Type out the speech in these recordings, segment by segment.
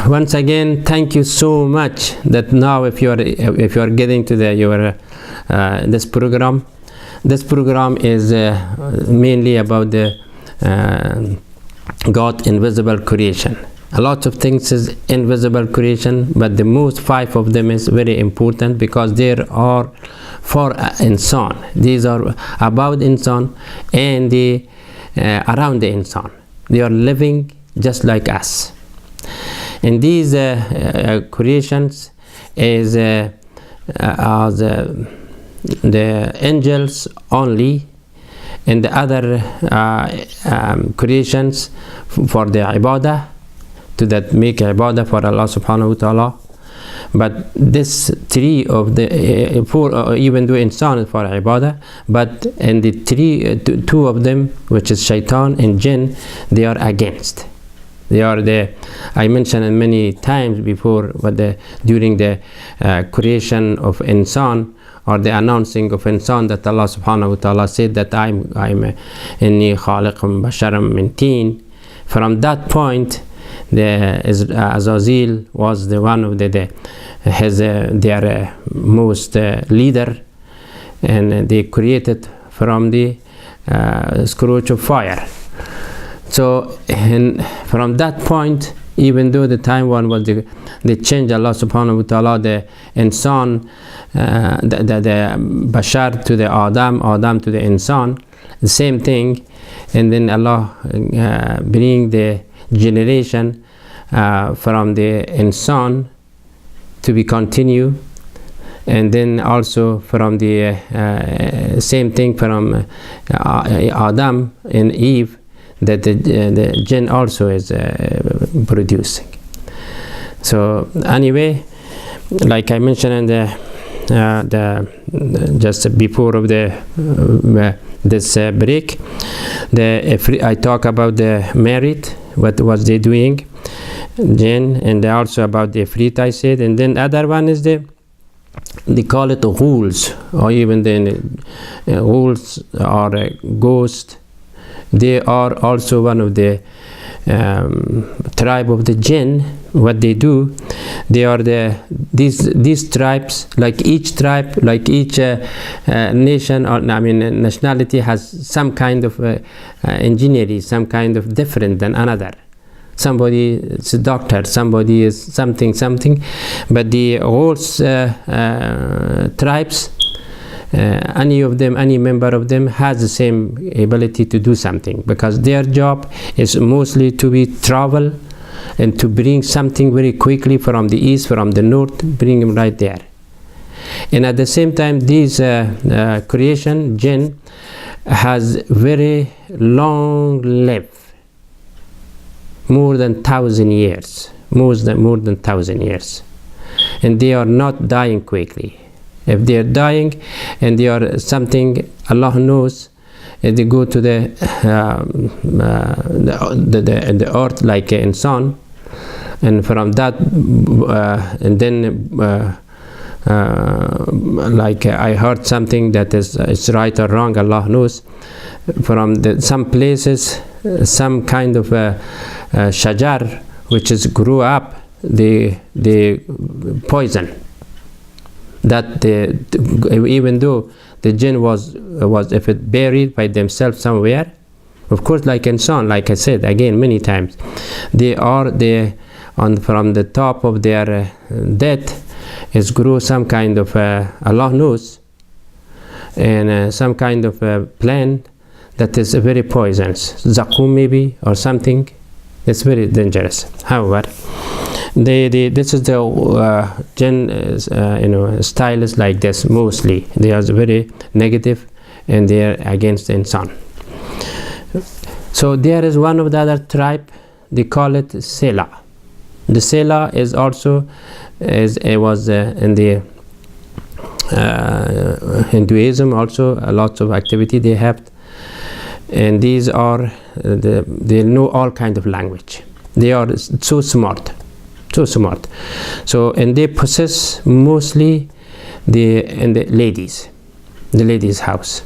once again, thank you so much that now if you are getting to your this program. This program is mainly about the God invisible creation. A lot of things is invisible creation, but the most 5 of them is very important because they are for insan. These are about insan and the around the insan. They are living just like us. And these creations is the angels only, and the other creations for the ibadah, to that make ibadah for Allah subhanahu wa ta'ala. But this 3 of the 4, even though insan is for ibadah, but in the 2 of them, which is shaitan and jinn, they are against. They are I mentioned it many times before, but during the creation of insan, or the announcing of insan, that Allah subhanahu wa ta'ala said that I'm inni khaliqum basharam min teen. From that point, Azazel was the one of their most leader, and they created from the scourge of fire. So from that point, even though the time one was they changed Allah subhanahu wa ta'ala, the insan, the bashar to the Adam to the insan, the same thing. And then Allah bring the generation from the insan to be continue, and then also from the same thing from Adam and Eve, that the jinn also is producing. So anyway, like I mentioned in the just before of the this break, I talk about the merit, what was they doing, jinn, and also about the ifrit I said, and then other one is they call it ghouls, or even the ghouls or ghost. They are also one of the tribe of the jinn. What they do, they are these tribes, like each tribe, like each nation, or nationality has some kind of engineering, some kind of different than another. Somebody is a doctor, somebody is something, but the whole tribes, any member of them has the same ability to do something, because their job is mostly to be travel and to bring something very quickly from the east, from the north, bring them right there. And at the same time, this creation, jinn, has very long life, more than 1,000 years, more than 1,000 years, and they are not dying quickly. If they are dying and they are something, Allah knows, and they go to the earth like insan, and from that, and then like I heard something that is right or wrong, Allah knows. From some places, some kind of shajar which is grew up, the poison. That even though the jinn was if it buried by themselves somewhere, of course, like insan, like I said again many times, they are there from the top of their death is grew some kind of Allah knows, and some kind of plant that is very poisonous, zakum maybe or something. It's very dangerous. However, this is the jinn style is like this mostly. They are very negative and they are against the insan. So there is one of the other tribe, they call it Sela. The Sela is also was in the Hinduism also a lot of activity they have, and these are they know all kind of language. They are so smart. So and they possess mostly the ladies house,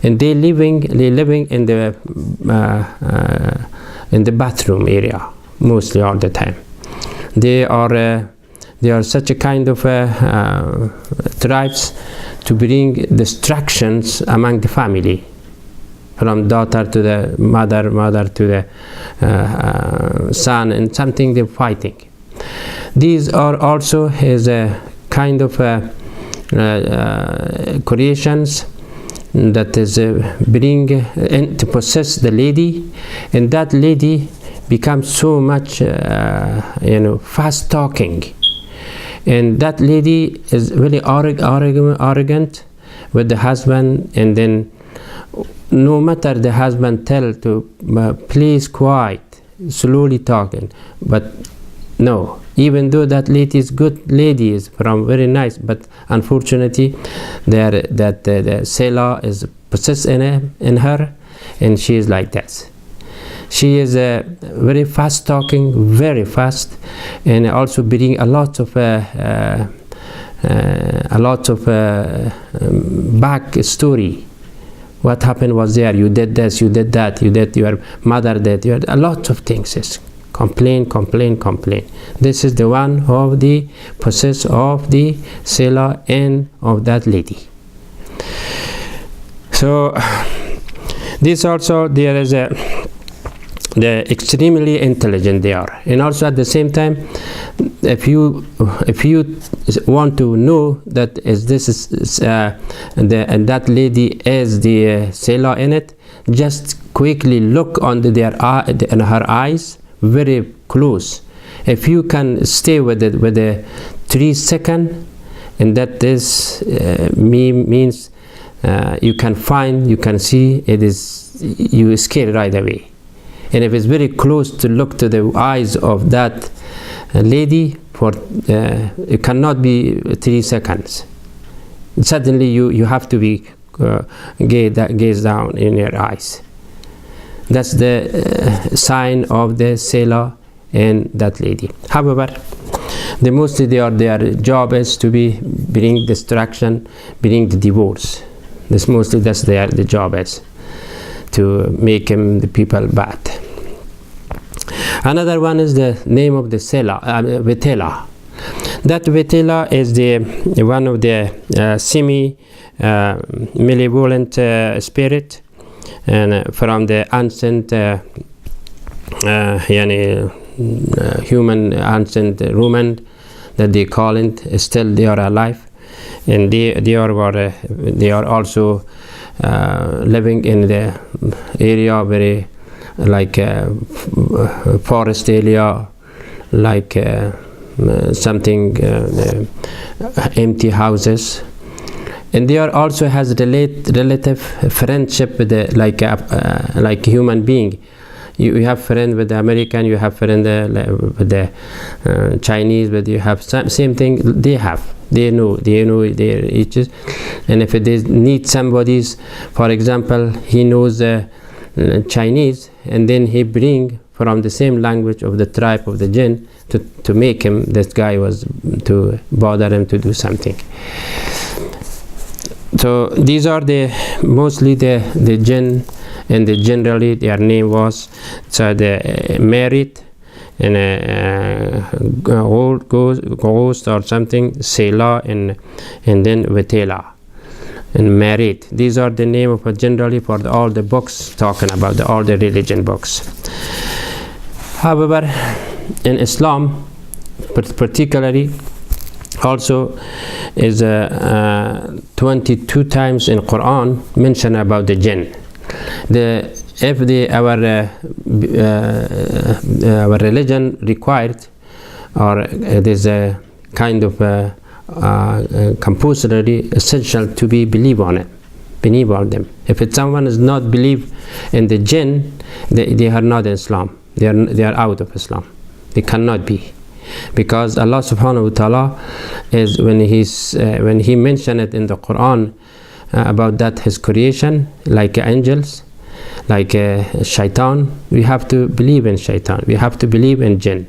and they living in the bathroom area mostly all the time. they are such a kind of tribes to bring distractions among the family, from daughter to the mother, mother to the son, and something they're fighting. These are also is a kind of creations that is bring to possess the lady, and that lady becomes so much fast talking, and that lady is really arrogant with the husband, and then no matter the husband tell to please quiet, slowly talking, but no, even though that lady is good lady, is from very nice, but unfortunately the Selah is possessed in her, and she is like that. She is very fast talking, very fast, and also bring a lot of back story. What happened was there, you did this, you did that, you did, your mother did, you had a lot of things. Is complain. This is the one of the possess of the Selah and of that lady. So this also, there is the extremely intelligent they are, and also at the same time, if you want to know that that lady is the Selah in it, just quickly look on in her eyes very close. If you can stay with it with a 3 second, and that is means you can see it is, you scared right away. And if it's very close to look to the eyes of that lady, for it cannot be 3 seconds. Suddenly you have to be gaze down in your eyes. That's the sign of the Selah and that lady. However, mostly their job is to bring distraction, bring the divorce. That's their job is to make the people bad. Another one is the name of the Selah, Vetela. That Vetela is one of the semi-malevolent spirit, and from the ancient human ancient Roman, that they call it. Still they are alive, and they are also living in the area very like forest area, like something empty houses, and they are also has relative friendship with like human being. You have friend with the American, you have friend with the Chinese, but you have same thing they have. They know their each, and if they need somebody's, for example, he knows Chinese, and then he bring from the same language of the tribe of the jinn to make him, this guy was to bother him to do something. So these are mostly the jinn, and generally their name was the married and old ghost or something, Selah, and then Vetela, and married. These are the name of generally for all the books talking about all the religion books. However, in Islam particularly, also is 22 times in Quran mentioned about the jinn. If our religion required, or it is a kind of compulsory, essential to believe on them. If someone is not believe in the jinn, they are not in Islam. They are out of Islam. They cannot be, because Allah subhanahu wa ta'ala is when he mentioned it in the Quran about that his creation, like angels, like shaitan. We have to believe in shaitan. We have to believe in jinn.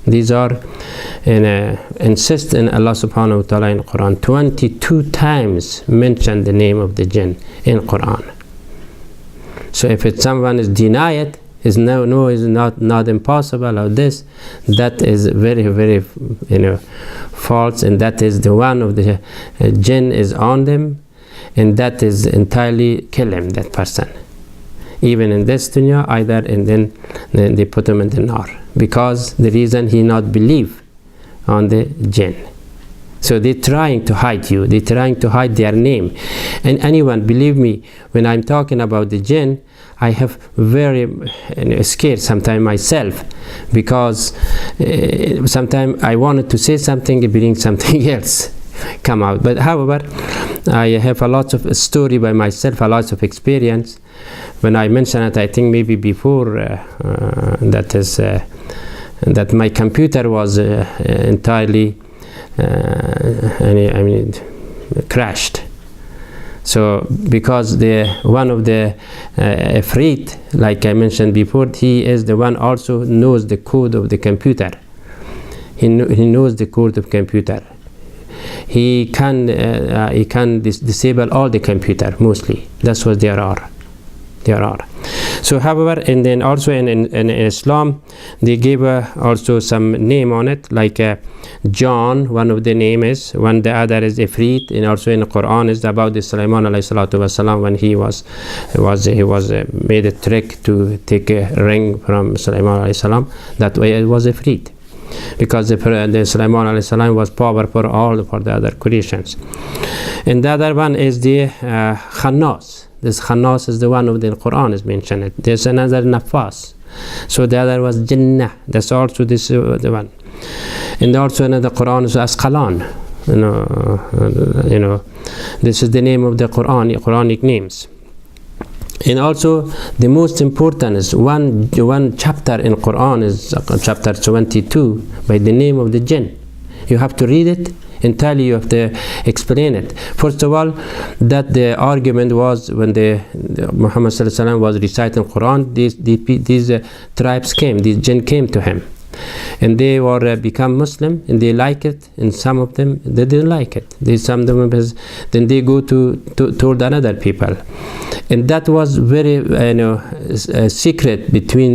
These are insist in Allah subhanahu wa ta'ala in Quran. 22 times mention the name of the jinn in Quran. So if someone is deny it, Is no is not impossible, or this, that is very, very, false, and that is the one of the jinn is on them, and that is entirely kill him, that person, even in this dunya either, and then they put him in the nar, because the reason he not believe on the jinn. So they're trying to hide you, they're trying to hide their name. And anyone, believe me, when I'm talking about the jinn, I have very scared sometimes myself, because sometimes I wanted to say something and bring something else come out. But however, I have a lot of story by myself, a lot of experience. When I mentioned it, I think maybe before, that my computer was entirely crashed. So because one of the Ifrit, like I mentioned before, he is the one also knows the code of the computer. He knows the code of computer. He can disable all the computer mostly. That's what there are. So however, and then also in Islam, they gave also some name on it, like John, one of the name is, one the other is Ifrit, and also in the Quran is about the Sulaiman alayhi salatu wasalam, when he was made a trick to take a ring from Sulaiman alayhi salam. That way it was Ifrit, because the Sulaiman alayhi salam was powerful for the other creations. And the other one is the Khannas. This Khannas is the one of the Quran is mentioned. There's another Nafas. So the other was Jinnah. That's also the one. And also another Quran is Asqalan. This is the name of the Quranic names. And also the most important is one chapter in Quran is chapter 22 by the name of the jinn. You have to read it entirely, you have to explain it. First of all, that the argument was when the Muhammad sallallahu alaihi wasallam was reciting Quran, these tribes came, these jinn came to him, and they were become Muslim, and they like it, and some of them they didn't like it. Some of them then they go toward another people, and that was very secret between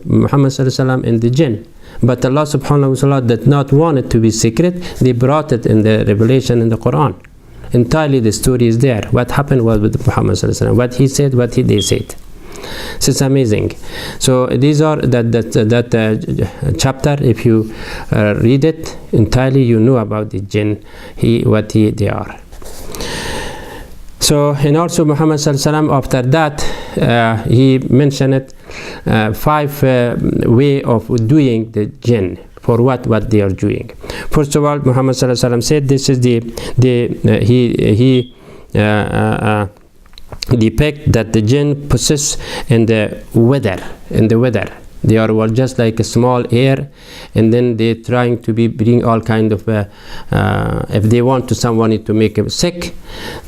Muhammad sallallahu alaihi wasallam and the jinn. But Allah subhanahu wa ta'ala did not want it to be secret. They brought it in the revelation in the Quran. Entirely the story is there. What happened was with Muhammad sallallahu alaihi wasallam, what he said, they said. So it's amazing. So these are that chapter. If you read it entirely, you know about the jinn, they are. So, and also Muhammad sallallahu alaihi wasallam, after that he mentioned it 5 way of doing the jinn, for what they are doing. First of all, Muhammad sallallahu alaihi wasallam said this is he depict that the jinn possess in the weather. They are just like a small air, and then they're trying to bring all kind of if they want to someone to make him sick,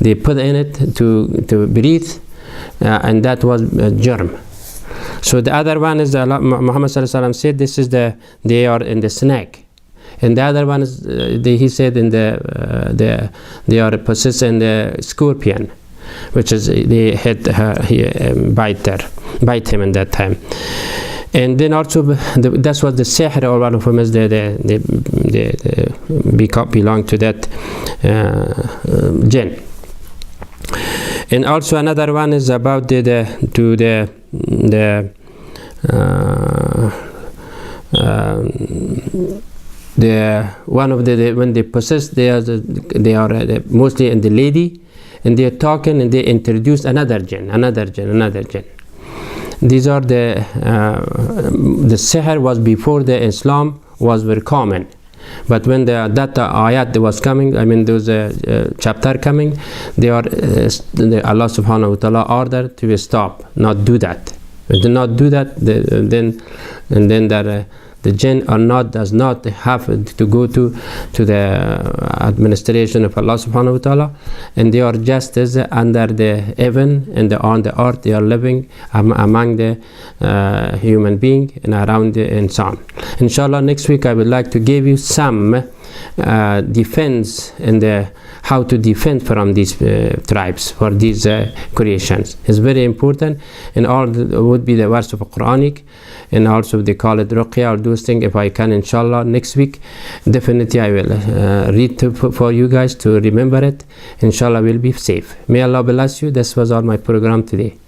they put in it to breathe, and that was germ. So the other one is Muhammad sallallahu alaihi wasallam said this is they are in the snake, and the other one is he said in they are possessed in the scorpion, which is they had bite him in that time. And then also that's what the sihr, or one of them is they belong to that jinn. And also another one is about the one of the when they possess, they are mostly in the lady, and they are talking, and they introduce another jinn. These are the sihr was before the Islam was very common, but when that ayat was coming, there was a chapter coming, they are Allah subhanahu wa ta'ala ordered to stop, not do that. Do not do that, then the jinn does not have to go to the administration of Allah subhanahu wa ta'ala, and they are just as under the heaven and on the earth. They are living among the human being and around the insan. Inshallah, next week I would like to give you some defense in how to defend from these tribes for these creations. It's very important, and all would be the verse of Quranic, and also they call it ruqya or those things. If I can, inshallah, next week, definitely I will read for you guys to remember it. Inshallah, we'll be safe. May Allah bless you. This was all my program today.